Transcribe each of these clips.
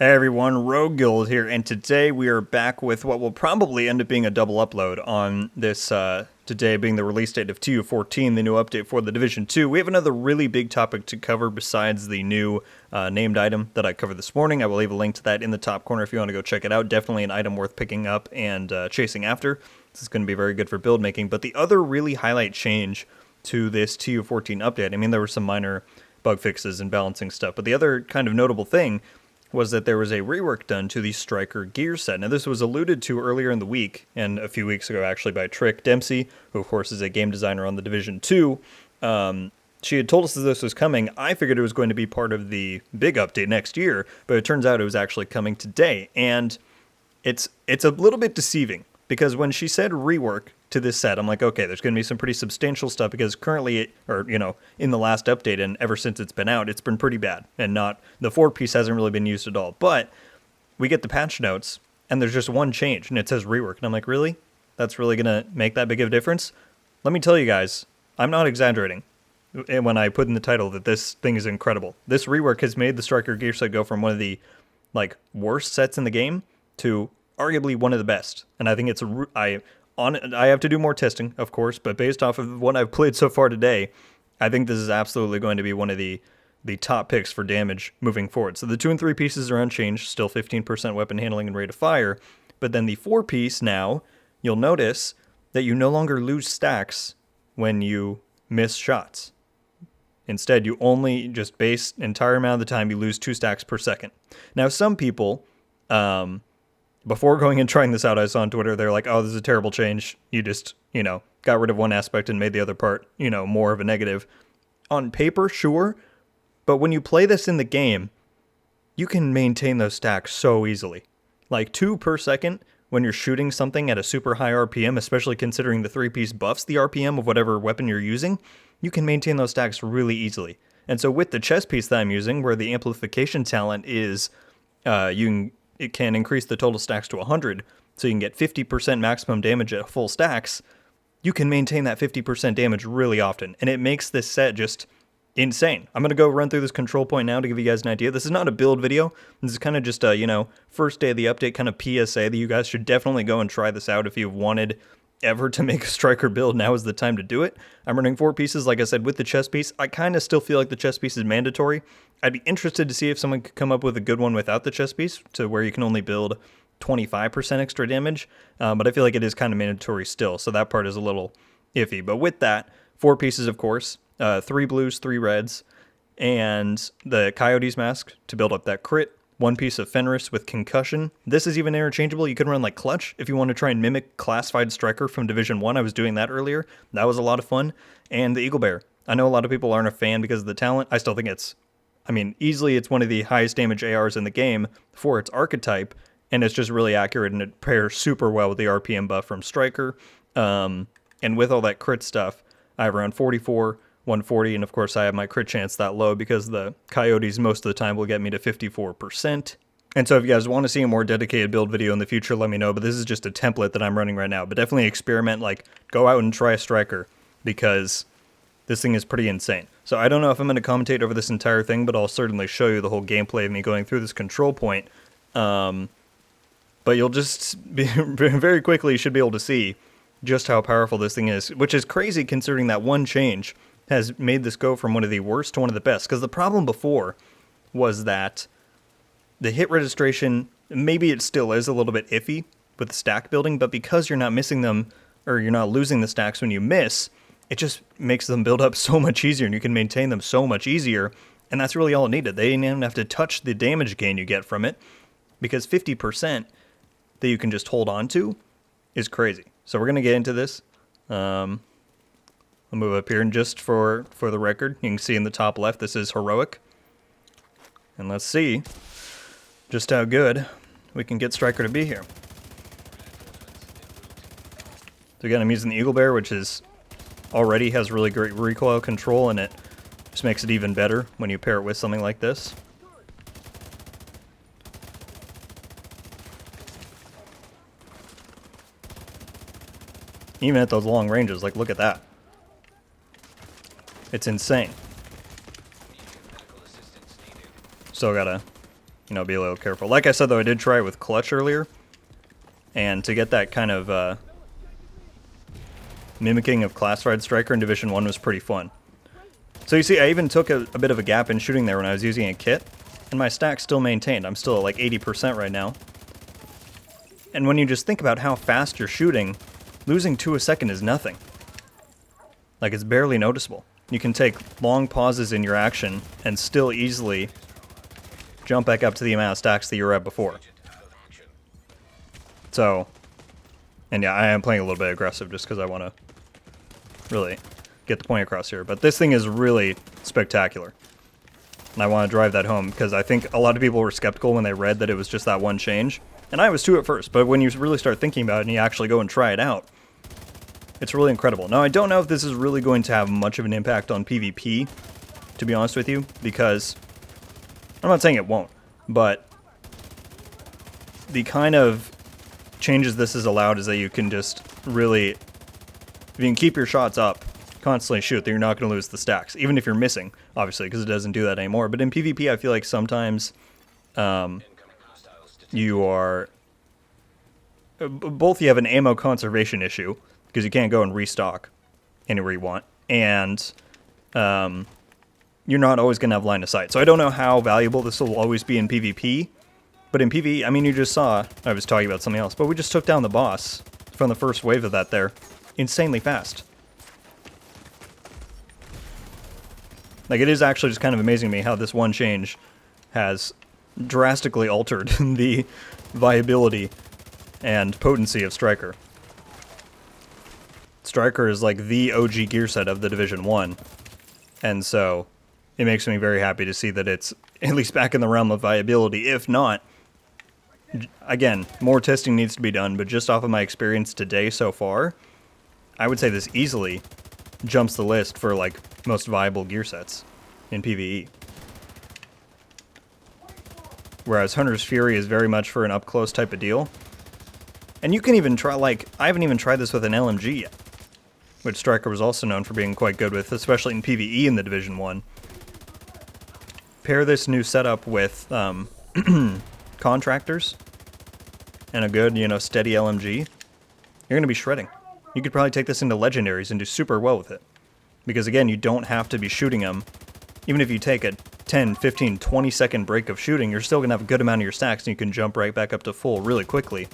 Hey everyone, RogueGold here, and today we are back with what will probably end up being a double upload on this, today being the release date of TU14, the new update for the Division 2. We have another really big topic to cover besides the new named item that I covered this morning. I will leave a link to that in the top corner if you want to go check it out. Definitely an item worth picking up and chasing after. This is going to be very good for build making. But the other really highlight change to this TU14 update, I mean, there were some minor bug fixes and balancing stuff, but the other kind of notable thing was that there was a rework done to the Striker gear set. Now, this was alluded to earlier in the week, and a few weeks ago, actually, by Trick Dempsey, who, of course, is a game designer on the Division 2. She had told us that this was coming. I figured it was going to be part of the big update next year, but it turns out it was actually coming today. And it's a little bit deceiving, because when she said rework to this set, I'm like, okay, there's going to be some pretty substantial stuff, because currently, or, you know, in the last update and ever since it's been out, it's been pretty bad, and the 4-piece hasn't really been used at all. But we get the patch notes, and there's just one change, and it says rework, and I'm like, really? That's really going to make that big of a difference? Let me tell you guys, I'm not exaggerating when I put in the title that this thing is incredible. This rework has made the Striker gear set go from one of the, like, worst sets in the game to arguably one of the best, and I think it's I have to do more testing, of course, but based off of what I've played so far today, I think this is absolutely going to be one of the top picks for damage moving forward. So the 2 and 3 pieces are unchanged, still 15% weapon handling and rate of fire, but then the 4-piece now, you'll notice that you no longer lose stacks when you miss shots. Instead, you only just base entire amount of the time you lose 2 stacks per second. Now, some people, before going and trying this out, I saw on Twitter, they're like, oh, this is a terrible change. You just, got rid of one aspect and made the other part, more of a negative. On paper, sure, but when you play this in the game, you can maintain those stacks so easily. Like 2 per second when you're shooting something at a super high RPM, especially considering the 3-piece buffs the RPM of whatever weapon you're using, you can maintain those stacks really easily. And so with the chest piece that I'm using, where the amplification talent is, it can increase the total stacks to 100, so you can get 50% maximum damage at full stacks. You can maintain that 50% damage really often, and it makes this set just insane. I'm going to go run through this control point now to give you guys an idea. This is not a build video. This is kind of just a, first day of the update kind of PSA that you guys should definitely go and try this out if you've wanted ever to make a Striker build. Now is the time to do it. I'm running 4 pieces, like I said, with the chest piece. I kind of still feel like the chest piece is mandatory. I'd be interested to see if someone could come up with a good one without the chest piece, to where you can only build 25% extra damage, but I feel like it is kind of mandatory still, so that part is a little iffy. But with that, 4 pieces, of course, 3 blues, 3 reds, and the Coyote's mask to build up that crit, 1 piece of Fenris with concussion. This is even interchangeable. You can run like Clutch if you want to try and mimic classified Striker from Division 1. I was doing that earlier. That was a lot of fun. And the Eagle Bear. I know a lot of people aren't a fan because of the talent. I still think easily it's one of the highest damage ARs in the game for its archetype, and it's just really accurate, and it pairs super well with the RPM buff from Striker. And with all that crit stuff, I have around 44, 140, and of course I have my crit chance that low because the Coyotes most of the time will get me to 54%. And so if you guys want to see a more dedicated build video in the future, let me know, but this is just a template that I'm running right now. But definitely experiment, go out and try a Striker, because this thing is pretty insane. So I don't know if I'm going to commentate over this entire thing, but I'll certainly show you the whole gameplay of me going through this control point. But you'll just be very quickly, you should be able to see just how powerful this thing is, which is crazy considering that one change has made this go from one of the worst to one of the best. Because the problem before was that the hit registration, maybe it still is a little bit iffy with the stack building, but because you're not missing them, or you're not losing the stacks when you miss, it just makes them build up so much easier, and you can maintain them so much easier, and that's really all it needed. They didn't even have to touch the damage gain you get from it, because 50% that you can just hold on to is crazy. So we're going to get into this. I'll move up here, and just for the record, you can see in the top left, this is Heroic. And let's see just how good we can get Striker to be here. So again, I'm using the Eagle Bear, which is already has really great recoil control, and it just makes it even better when you pair it with something like this. Even at those long ranges, look at that. It's insane. Still gotta you know, be a little careful. Like I said, though, I did try it with Clutch earlier, and to get that kind of mimicking of Classified Striker in Division 1 was pretty fun. So you see, I even took a bit of a gap in shooting there when I was using a kit, and my stack still maintained. I'm still at like 80% right now. And when you just think about how fast you're shooting, losing 2 a second is nothing. Like, it's barely noticeable. You can take long pauses in your action and still easily jump back up to the amount of stacks that you were at before. So, and yeah, I am playing a little bit aggressive just because I want to really get the point across here. But this thing is really spectacular. And I want to drive that home because I think a lot of people were skeptical when they read that it was just that one change. And I was too at first, but when you really start thinking about it and you actually go and try it out, it's really incredible. Now, I don't know if this is really going to have much of an impact on PvP, to be honest with you, because I'm not saying it won't, but the kind of changes this has allowed is that you can just really, if you can keep your shots up, constantly shoot, then you're not going to lose the stacks, even if you're missing, obviously, because it doesn't do that anymore. But in PvP, I feel like sometimes you are, both you have an ammo conservation issue, because you can't go and restock anywhere you want, and you're not always going to have line of sight. So I don't know how valuable this will always be in PvP, but in PvE, I mean, you just saw, I was talking about something else, but we just took down the boss from the first wave of that there, insanely fast. Like, it is actually just kind of amazing to me how this one change has drastically altered the viability and potency of Striker. Striker is like the OG gear set of the Division 1, and so it makes me very happy to see that it's at least back in the realm of viability. If not, again, more testing needs to be done, but just off of my experience today so far, I would say this easily jumps the list for like most viable gear sets in PvE. Whereas Hunter's Fury is very much for an up-close type of deal. And you can even try, like, I haven't even tried this with an LMG yet, which Striker was also known for being quite good with, especially in PvE in the Division 1. Pair this new setup with contractors and a good, you know, steady LMG, you're going to be shredding. You could probably take this into legendaries and do super well with it. Because again, you don't have to be shooting them. Even if you take a 10, 15, 20 second break of shooting, you're still going to have a good amount of your stacks and you can jump right back up to full really quickly.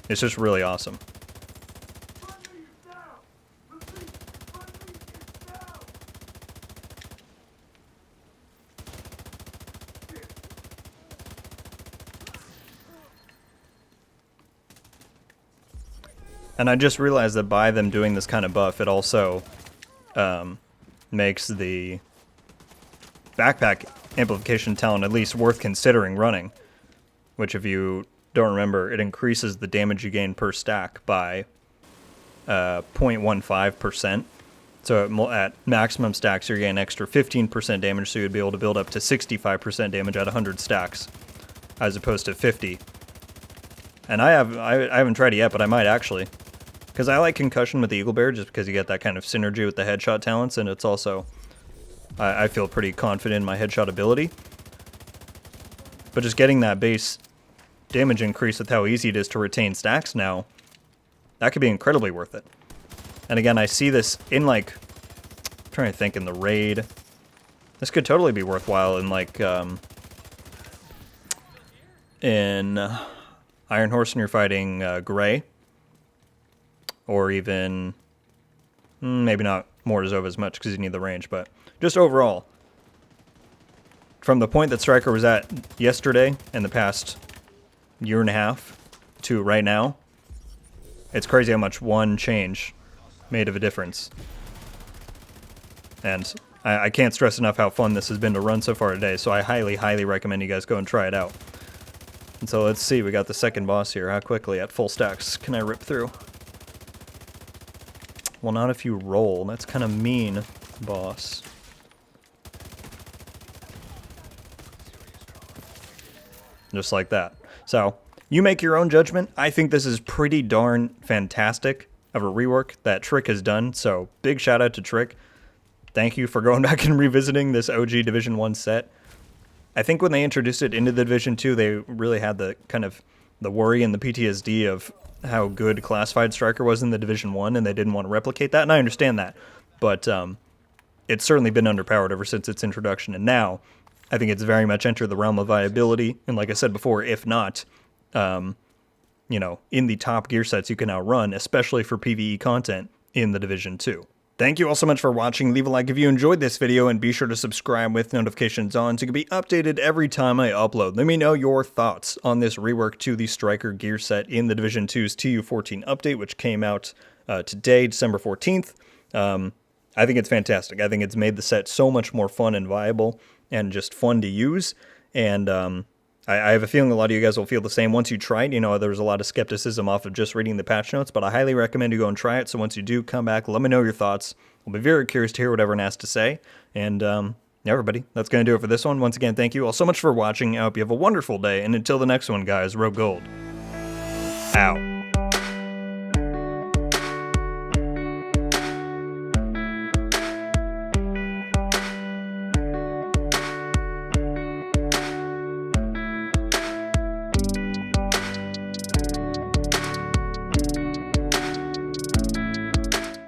It's just really awesome. And I just realized that by them doing this kind of buff, it also makes the backpack amplification talent at least worth considering running. Which, if you don't remember, it increases the damage you gain per stack by 0.15%. So at maximum stacks, you're getting an extra 15% damage, so you'd be able to build up to 65% damage at 100 stacks, as opposed to 50. And I haven't tried it yet, but I might actually. Because I like Concussion with the Eagle Bear, just because you get that kind of synergy with the headshot talents, and it's also, I feel pretty confident in my headshot ability. But just getting that base damage increase with how easy it is to retain stacks now, that could be incredibly worth it. And again, I see this in like, I'm trying to think, in the raid. This could totally be worthwhile in like, in Iron Horse and you're fighting Gray. Or even, maybe not Mortazova as much because you need the range, but just overall, from the point that Striker was at yesterday and the past year and a half to right now, it's crazy how much one change made of a difference. And I can't stress enough how fun this has been to run so far today, so I highly, highly recommend you guys go and try it out. And so let's see, we got the second boss here. How quickly at full stacks can I rip through? Well, not if you roll. That's kind of mean, boss. Just like that. So, you make your own judgment. I think this is pretty darn fantastic of a rework that Trick has done. So, big shout out to Trick. Thank you for going back and revisiting this OG Division 1 set. I think when they introduced it into the Division 2, they really had the kind of the worry and the PTSD of how good Classified Striker was in the Division 1, and they didn't want to replicate that, and I understand that. But it's certainly been underpowered ever since its introduction, and now I think it's very much entered the realm of viability, and like I said before, if not, you know, in the top gear sets you can now run, especially for PvE content in the Division 2. Thank you all so much for watching. Leave a like if you enjoyed this video, and be sure to subscribe with notifications on so you can be updated every time I upload. Let me know your thoughts on this rework to the Striker gear set in the Division 2's TU14 update, which came out today, December 14th. I think it's fantastic. I think it's made the set so much more fun and viable and just fun to use. And I have a feeling a lot of you guys will feel the same once you try it. You know, there's a lot of skepticism off of just reading the patch notes, but I highly recommend you go and try it. So once you do, come back, let me know your thoughts. I'll be very curious to hear what everyone has to say. And yeah, everybody, that's going to do it for this one. Once again, thank you all so much for watching. I hope you have a wonderful day. And until the next one, guys, RogueGold out.